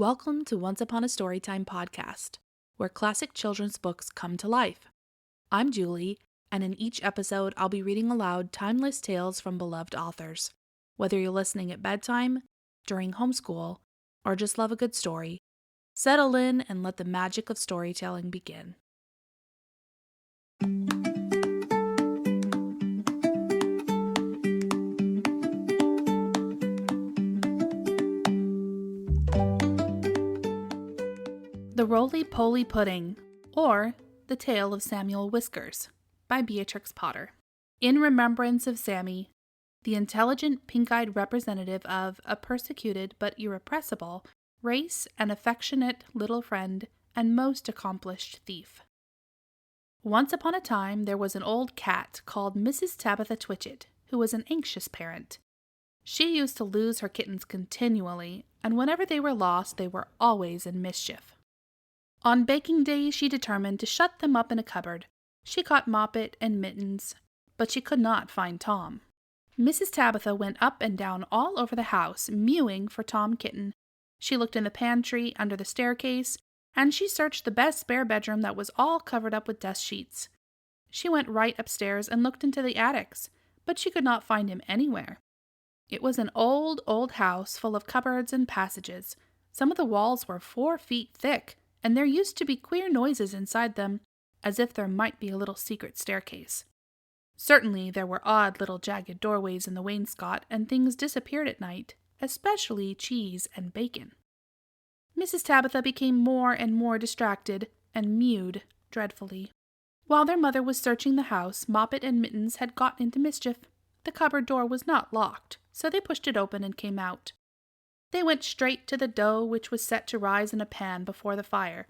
Welcome to Once Upon a Storytime Podcast, where classic children's books come to life. I'm Julie, and in each episode I'll be reading aloud timeless tales from beloved authors. Whether you're listening at bedtime, during homeschool, or just love a good story, settle in and let the magic of storytelling begin. The Roly-Poly Pudding, or The Tale of Samuel Whiskers, by Beatrix Potter. In remembrance of Sammy, the intelligent pink-eyed representative of a persecuted but irrepressible race, an affectionate little friend, and most accomplished thief. Once upon a time there was an old cat called Mrs. Tabitha Twitchit, who was an anxious parent. She used to lose her kittens continually, and whenever they were lost they were always in mischief. On baking day she determined to shut them up in a cupboard. She caught Moppet and Mittens, but she could not find Tom. Mrs. Tabitha went up and down all over the house, mewing for Tom Kitten. She looked in the pantry, under the staircase, and she searched the best spare bedroom that was all covered up with dust sheets. She went right upstairs and looked into the attics, but she could not find him anywhere. It was an old, old house full of cupboards and passages. Some of the walls were 4 feet thick, and there used to be queer noises inside them, as if there might be a little secret staircase. Certainly there were odd little jagged doorways in the wainscot, and things disappeared at night, especially cheese and bacon. Mrs. Tabitha became more and more distracted, and mewed dreadfully. While their mother was searching the house, Moppet and Mittens had gotten into mischief. The cupboard door was not locked, so they pushed it open and came out. They went straight to the dough which was set to rise in a pan before the fire.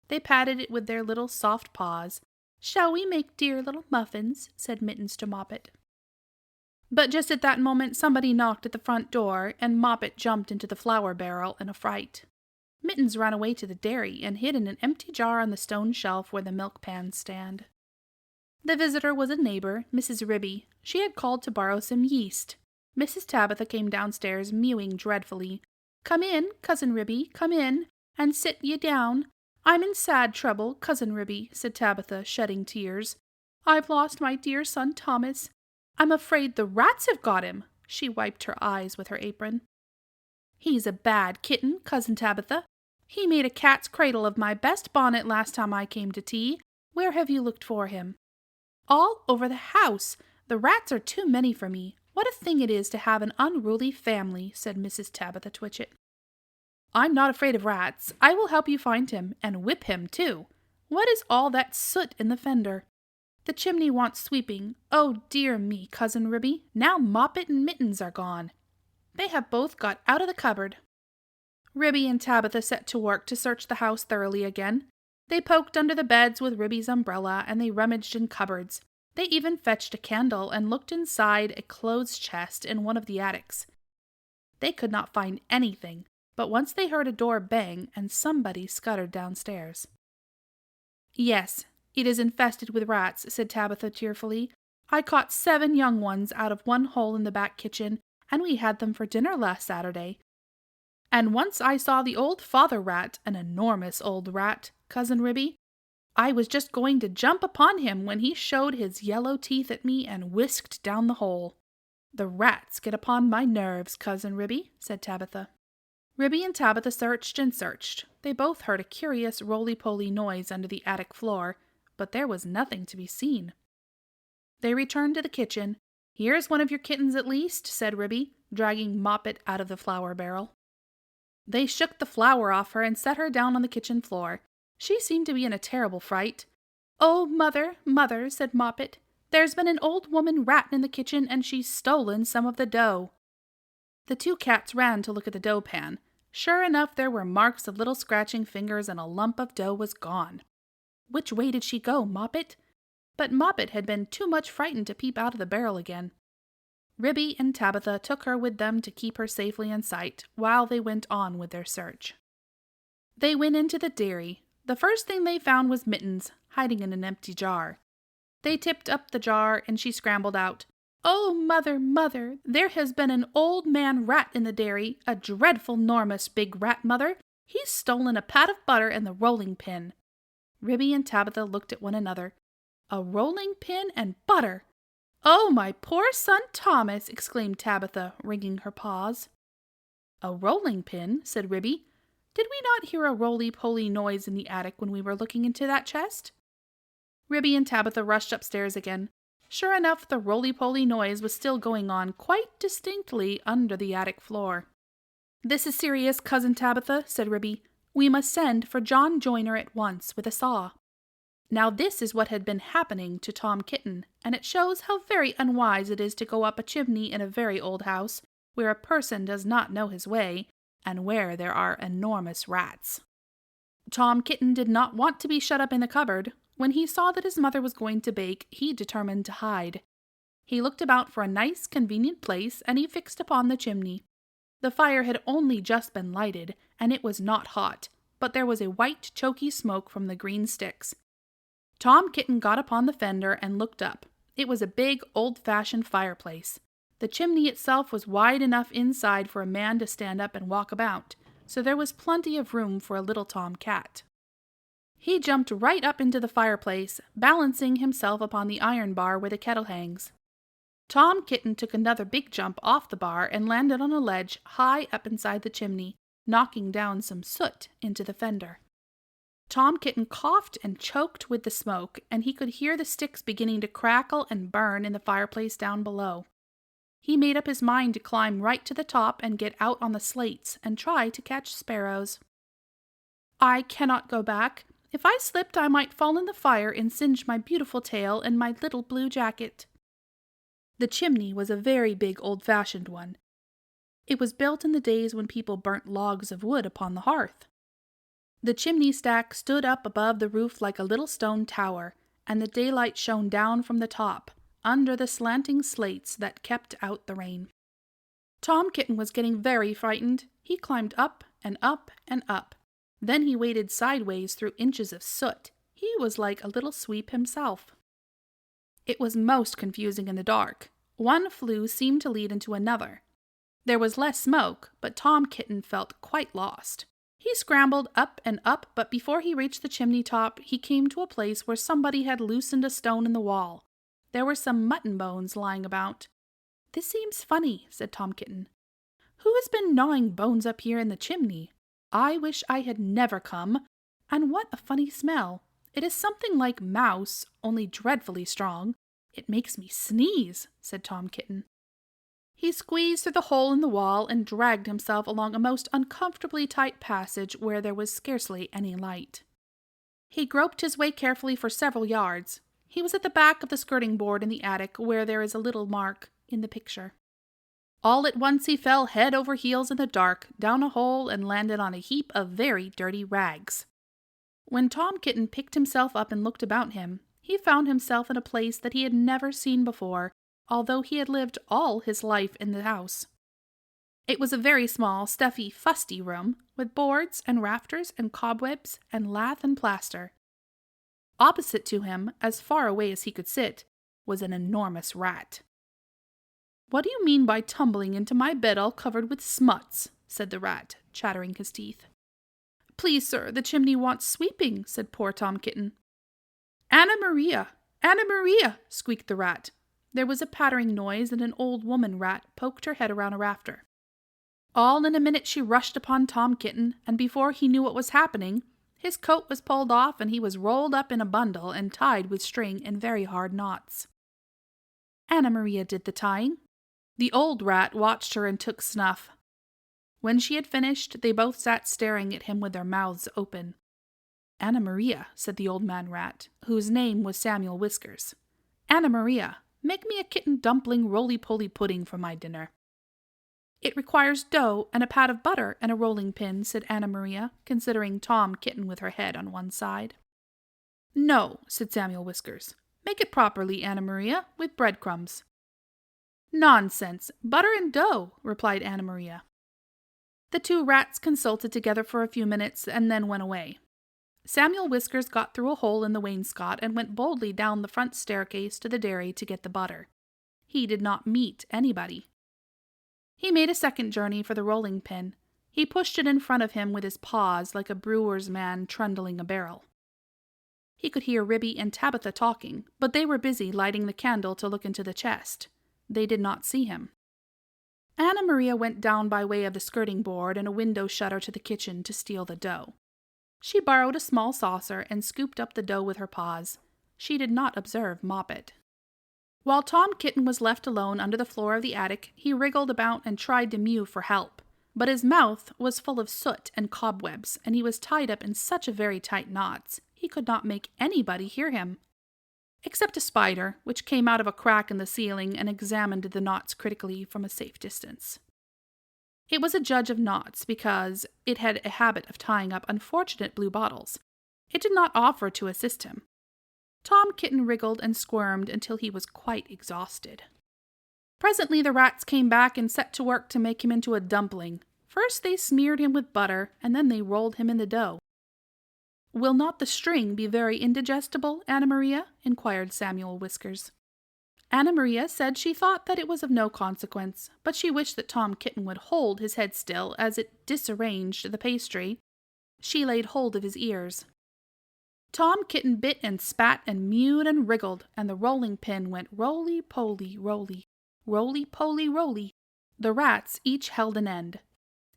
They patted it with their little soft paws. "Shall we make dear little muffins?" said Mittens to Moppet. But just at that moment somebody knocked at the front door, and Moppet jumped into the flour barrel in a fright. Mittens ran away to the dairy and hid in an empty jar on the stone shelf where the milk pans stand. The visitor was a neighbor, Mrs. Ribby. She had called to borrow some yeast. Mrs. Tabitha came downstairs mewing dreadfully. "Come in, Cousin Ribby, come in, and sit ye down. I'm in sad trouble, Cousin Ribby," said Tabitha, shedding tears. "I've lost my dear son Thomas. I'm afraid the rats have got him." She wiped her eyes with her apron. "He's a bad kitten, Cousin Tabitha. He made a cat's cradle of my best bonnet last time I came to tea. Where have you looked for him?" "All over the house. The rats are too many for me. What a thing it is to have an unruly family," said Mrs. Tabitha Twitchit. "I'm not afraid of rats. I will help you find him, and whip him, too. What is all that soot in the fender? The chimney wants sweeping. Oh, dear me, Cousin Ribby, now Moppet and Mittens are gone. They have both got out of the cupboard." Ribby and Tabitha set to work to search the house thoroughly again. They poked under the beds with Ribby's umbrella, and they rummaged in cupboards. They even fetched a candle and looked inside a clothes chest in one of the attics. They could not find anything, but once they heard a door bang and somebody scuttered downstairs. "Yes, it is infested with rats," said Tabitha tearfully. "I caught 7 young ones out of one hole in the back kitchen, and we had them for dinner last Saturday. And once I saw the old father rat, an enormous old rat, Cousin Ribby. I was just going to jump upon him when he showed his yellow teeth at me and whisked down the hole. The rats get upon my nerves, Cousin Ribby," said Tabitha. Ribby and Tabitha searched and searched. They both heard a curious roly-poly noise under the attic floor, but there was nothing to be seen. They returned to the kitchen. "Here's one of your kittens at least," said Ribby, dragging Moppet out of the flour barrel. They shook the flour off her and set her down on the kitchen floor. She seemed to be in a terrible fright. "Oh, mother, mother," said Moppet, "there's been an old woman rat in the kitchen, and she's stolen some of the dough." The 2 cats ran to look at the dough pan. Sure enough, there were marks of little scratching fingers, and a lump of dough was gone. "Which way did she go, Moppet?" But Moppet had been too much frightened to peep out of the barrel again. Ribby and Tabitha took her with them to keep her safely in sight, while they went on with their search. They went into the dairy. The first thing they found was Mittens, hiding in an empty jar. They tipped up the jar, and she scrambled out. "Oh, mother, mother, there has been an old man rat in the dairy, a dreadful 'normous big rat, mother. He's stolen a pat of butter and the rolling pin." Ribby and Tabitha looked at one another. A rolling pin and butter! "Oh, my poor son Thomas!" exclaimed Tabitha, wringing her paws. "A rolling pin?" said Ribby. "Did we not hear a roly-poly noise in the attic when we were looking into that chest?" Ribby and Tabitha rushed upstairs again. Sure enough, the roly-poly noise was still going on quite distinctly under the attic floor. "This is serious, Cousin Tabitha," said Ribby. "We must send for John Joyner at once with a saw." Now this is what had been happening to Tom Kitten, and it shows how very unwise it is to go up a chimney in a very old house, where a person does not know his way, and where there are enormous rats. Tom Kitten did not want to be shut up in the cupboard. When he saw that his mother was going to bake, he determined to hide. He looked about for a nice, convenient place, and he fixed upon the chimney. The fire had only just been lighted, and it was not hot, but there was a white, choky smoke from the green sticks. Tom Kitten got upon the fender and looked up. It was a big, old-fashioned fireplace. The chimney itself was wide enough inside for a man to stand up and walk about, so there was plenty of room for a little tom cat. He jumped right up into the fireplace, balancing himself upon the iron bar where the kettle hangs. Tom Kitten took another big jump off the bar and landed on a ledge high up inside the chimney, knocking down some soot into the fender. Tom Kitten coughed and choked with the smoke, and he could hear the sticks beginning to crackle and burn in the fireplace down below. He made up his mind to climb right to the top and get out on the slates and try to catch sparrows. "I cannot go back. If I slipped, I might fall in the fire and singe my beautiful tail and my little blue jacket." The chimney was a very big old-fashioned one. It was built in the days when people burnt logs of wood upon the hearth. The chimney stack stood up above the roof like a little stone tower, and the daylight shone down from the top, under the slanting slates that kept out the rain. Tom Kitten was getting very frightened. He climbed up and up and up. Then he waded sideways through inches of soot. He was like a little sweep himself. It was most confusing in the dark. One flue seemed to lead into another. There was less smoke, but Tom Kitten felt quite lost. He scrambled up and up, but before he reached the chimney top, he came to a place where somebody had loosened a stone in the wall. There were some mutton bones lying about. "This seems funny," said Tom Kitten. "Who has been gnawing bones up here in the chimney? I wish I had never come. And what a funny smell! It is something like mouse, only dreadfully strong. It makes me sneeze," said Tom Kitten. He squeezed through the hole in the wall and dragged himself along a most uncomfortably tight passage where there was scarcely any light. He groped his way carefully for several yards. He was at the back of the skirting board in the attic where there is a little mark in the picture. All at once he fell head over heels in the dark, down a hole, and landed on a heap of very dirty rags. When Tom Kitten picked himself up and looked about him, he found himself in a place that he had never seen before, although he had lived all his life in the house. It was a very small, stuffy, fusty room, with boards and rafters and cobwebs and lath and plaster. Opposite to him, as far away as he could sit, was an enormous rat. "What do you mean by tumbling into my bed all covered with smuts?" said the rat, chattering his teeth. "Please, sir, the chimney wants sweeping," said poor Tom Kitten. "Anna Maria! Anna Maria!" squeaked the rat. There was a pattering noise, and an old woman rat poked her head around a rafter. All in a minute she rushed upon Tom Kitten, and before he knew what was happening, his coat was pulled off and he was rolled up in a bundle and tied with string in very hard knots. Anna Maria did the tying. The old rat watched her and took snuff. When she had finished, they both sat staring at him with their mouths open. "Anna Maria," said the old man rat, whose name was Samuel Whiskers. "Anna Maria, make me a kitten dumpling roly-poly pudding for my dinner." "It requires dough and a pat of butter and a rolling pin," said Anna Maria, considering Tom Kitten with her head on one side. "No," said Samuel Whiskers. "Make it properly, Anna Maria, with breadcrumbs." "Nonsense! Butter and dough," replied Anna Maria. The two rats consulted together for a few minutes and then went away. Samuel Whiskers got through a hole in the wainscot and went boldly down the front staircase to the dairy to get the butter. He did not meet anybody. He made a second journey for the rolling pin. He pushed it in front of him with his paws like a brewer's man trundling a barrel. He could hear Ribby and Tabitha talking, but they were busy lighting the candle to look into the chest. They did not see him. Anna Maria went down by way of the skirting board and a window shutter to the kitchen to steal the dough. She borrowed a small saucer and scooped up the dough with her paws. She did not observe Moppet. While Tom Kitten was left alone under the floor of the attic, he wriggled about and tried to mew for help. But his mouth was full of soot and cobwebs, and he was tied up in such a very tight knots, he could not make anybody hear him. Except a spider, which came out of a crack in the ceiling and examined the knots critically from a safe distance. It was a judge of knots because it had a habit of tying up unfortunate blue bottles. It did not offer to assist him. Tom Kitten wriggled and squirmed until he was quite exhausted. Presently the rats came back and set to work to make him into a dumpling. First they smeared him with butter, and then they rolled him in the dough. "Will not the string be very indigestible, Anna Maria?" inquired Samuel Whiskers. Anna Maria said she thought that it was of no consequence, but she wished that Tom Kitten would hold his head still as it disarranged the pastry. She laid hold of his ears. Tom Kitten bit and spat and mewed and wriggled, and the rolling pin went roly-poly, roly, roly-poly, roly. The rats each held an end.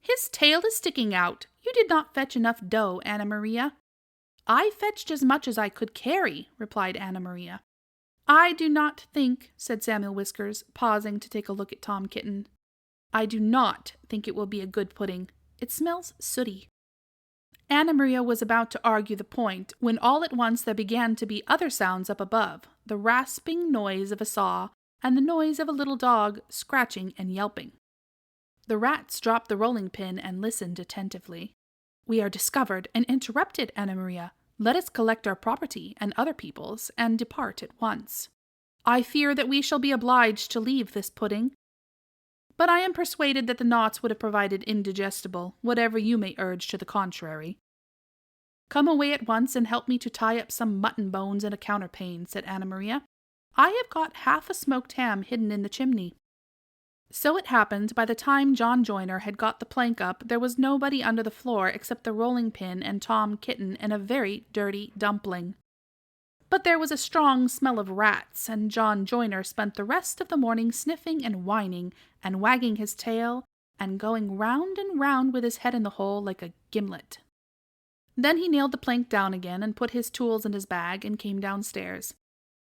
"His tail is sticking out. You did not fetch enough dough, Anna Maria." "I fetched as much as I could carry," replied Anna Maria. "I do not think," said Samuel Whiskers, pausing to take a look at Tom Kitten. "I do not think it will be a good pudding. It smells sooty." Anna Maria was about to argue the point when all at once there began to be other sounds up above, the rasping noise of a saw and the noise of a little dog scratching and yelping. The rats dropped the rolling pin and listened attentively. "We are discovered and interrupted, Anna Maria. Let us collect our property and other people's and depart at once. I fear that we shall be obliged to leave this pudding, but I am persuaded that the knots would have provided indigestible, whatever you may urge to the contrary." "Come away at once and help me to tie up some mutton bones in a counterpane," said Anna Maria. "I have got half a smoked ham hidden in the chimney." So it happened, by the time John Joyner had got the plank up, there was nobody under the floor except the rolling pin and Tom Kitten and a very dirty dumpling. But there was a strong smell of rats, and John Joyner spent the rest of the morning sniffing and whining and wagging his tail and going round and round with his head in the hole like a gimlet. Then he nailed the plank down again and put his tools in his bag and came downstairs.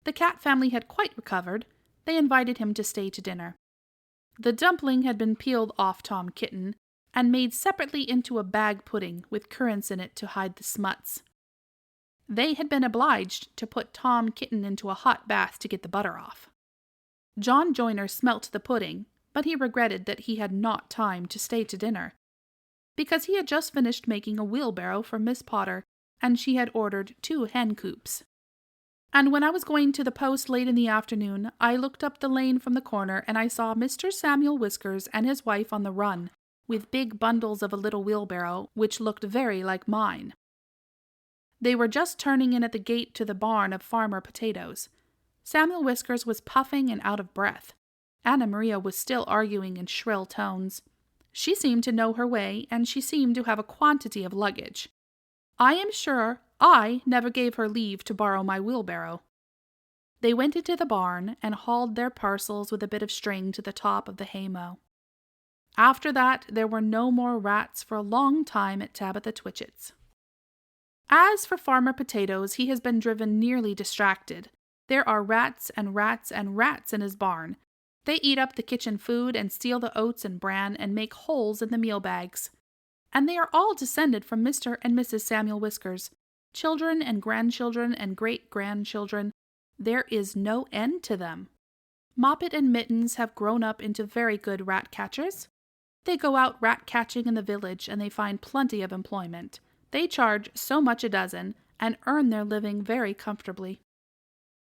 The cat family had quite recovered. They invited him to stay to dinner. The dumpling had been peeled off Tom Kitten and made separately into a bag pudding with currants in it to hide the smuts. They had been obliged to put Tom Kitten into a hot bath to get the butter off. John Joyner smelt the pudding, but he regretted that he had not time to stay to dinner, because he had just finished making a wheelbarrow for Miss Potter, and she had ordered 2 hen coops. And when I was going to the post late in the afternoon, I looked up the lane from the corner, and I saw Mr. Samuel Whiskers and his wife on the run, with big bundles of a little wheelbarrow, which looked very like mine. They were just turning in at the gate to the barn of Farmer Potatoes. Samuel Whiskers was puffing and out of breath. Anna Maria was still arguing in shrill tones. She seemed to know her way, and she seemed to have a quantity of luggage. I am sure I never gave her leave to borrow my wheelbarrow. They went into the barn and hauled their parcels with a bit of string to the top of the haymow. After that, there were no more rats for a long time at Tabitha Twitchit's. As for Farmer Potatoes, he has been driven nearly distracted. There are rats and rats and rats in his barn. They eat up the kitchen food and steal the oats and bran and make holes in the meal bags. And they are all descended from Mr. and Mrs. Samuel Whiskers. Children and grandchildren and great-grandchildren. There is no end to them. Moppet and Mittens have grown up into very good rat-catchers. They go out rat-catching in the village, and they find plenty of employment. They charge so much a dozen, and earn their living very comfortably.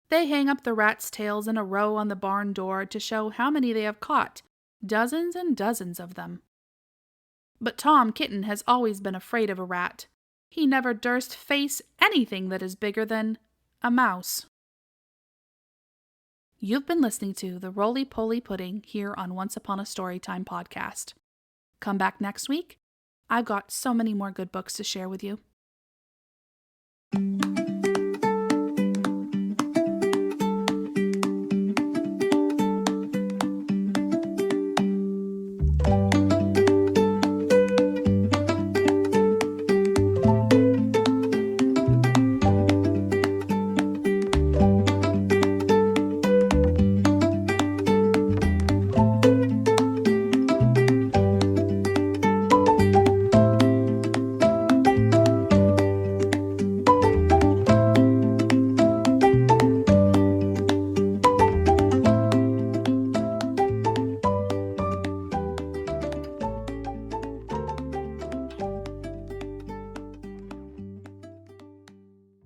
They hang up the rats' tails in a row on the barn door to show how many they have caught, dozens and dozens of them. But Tom Kitten has always been afraid of a rat. He never durst face anything that is bigger than a mouse. You've been listening to the Roly-Poly Pudding here on Once Upon a Storytime Podcast. Come back next week, I've got so many more good books to share with you.